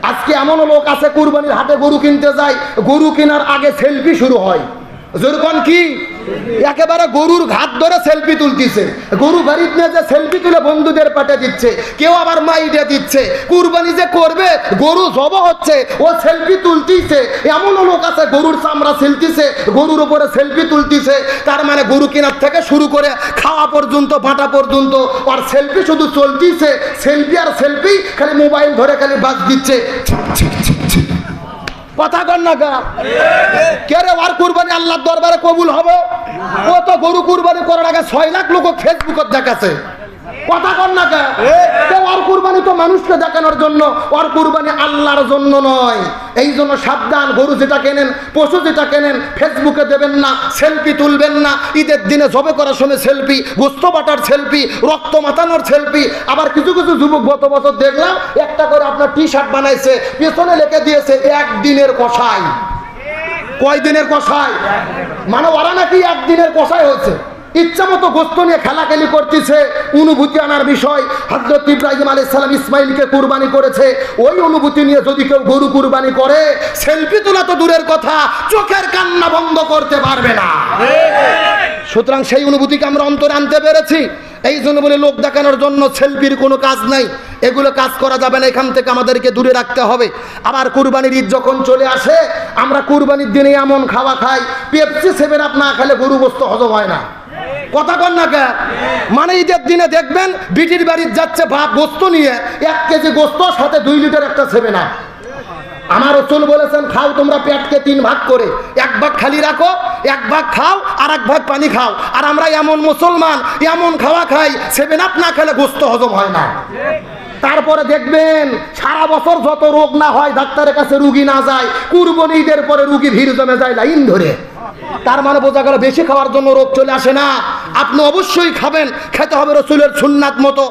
আজকে এমনও লোক আছে কুরবানির হাটে গরু কিনতে যায়, গরু কেনার আগে সেলফি শুরু হয়। যেরকম কি একেবারে গরুর ঘাট ধরে সেলফি তুলতেছে, গরু বাড়িতে নিয়ে যে সেলফি তুলে বন্ধুদের পাঠে দিচ্ছে, কেউ আবার মাইডে দিচ্ছে। কুরবানি যে করবে, গরু জব হচ্ছে, ও সেলফি তুলতিছে। এমনও লোক আছে গরুর চামড়া ছিলতিছে, গরুর উপরে সেলফি তুলতিছে। তার মানে গরু কেনার থেকে শুরু করে খাওয়া পর্যন্ত, বাটা পর্যন্ত আর সেলফি শুধু চলতিছে। সেলফি আর সেলফি, খালি মোবাইল ধরে খালি বাজ দিচ্ছে। কথা কর না গা কে রে? আর কুরবানি আল্লাহর দরবারে কবুল হবে? ও তো গরু কুরবানি করার আগে 6 লাখ লোক ফেসবুকে দেখাচ্ছে। কথা কর না গা ওর কুরবানি তো মানুষকে দেখানোর জন্য, ওর কুরবানি আল্লাহর জন্য নয়। এই জন্য সাবধান, গরু যেটা কেনেন, পশু যেটা কেনেন, ফেসবুকে দেবেন না, সেলফি তুলবেন না। ঈদের দিনে জবে করার সময় সেলফি, গোস্ত বাটার সেলফি, রক্ত মাতানোর সেলফি। আবার কিছু কিছু যুবক গত বছর দেখলাম একটা করে আপনার টি শার্ট বানাইছে, পেছনে লিখে দিয়েছে 1 দিনের কষাই। কয় দিনের কষাই? মানে ওরা নাকি 1 দিনের কষাই হচ্ছে। ইচ্ছা মতো গোস্ত নিয়ে খেলাখেলি করতেছে। অনুভূতি আনার বিষয়, হযরত ইব্রাহিম আলাইহিস সালাম ইসমাইলকে কুরবানি করেছে। ওই অনুভূতি নিয়ে যদি কেউ গরু কুরবানি করে, সেলফি তোলা তো দূরের কথা, চোখের কান্না বন্ধ করতে পারবে না। সুতরাং সেই অনুভূতিকে আমরা অন্তরে আনতে পেরেছি। এই জন্য বলে লোক দেখানোর জন্য সেলফির কোনো কাজ নাই, এগুলো কাজ করা যাবে না। এখান থেকে আমাদেরকে দূরে রাখতে হবে। আবার কুরবানির ঈদ যখন চলে আসে, আমরা কুরবানির দিনে এমন খাওয়া খাই, পেপসি 7 আপ না খেলে গরু গোস্ত হজম হয় না। কথা কন না কে? মানে ঈদের দিনে দেখবেন বিটির বাড়ির যাচ্ছে ভাত গোস্ত নিয়ে, 1 কেজি গোস্ত সাথে 2 লিটার একটা 7 আপ। আমার রাসূল বলেছেন, খাও তোমরা পেটকে 3 ভাগ করে, 1 ভাগ খালি রাখো, 1 ভাগ খাও, আর 1 ভাগ পানি খাও। আর আমরা এমন মুসলমান, এমন খাওয়া খাই, 7 আপ না খেলে গোস্ত হজম হয় না। তারপরে দেখবেন সারা বছর যত রোগ না হয়, ডাক্তারের কাছে রুগী না যায়, কুরবানি ঈদের পরে রুগী ভিড় জমে যায় লাইন ধরে। তার মানে বোঝা গেল বেশি খাওয়ার জন্য রোগ চলে আসে না। আপনি অবশ্যই খাবেন, খেতে হবে রাসূলের সুন্নাত মতো।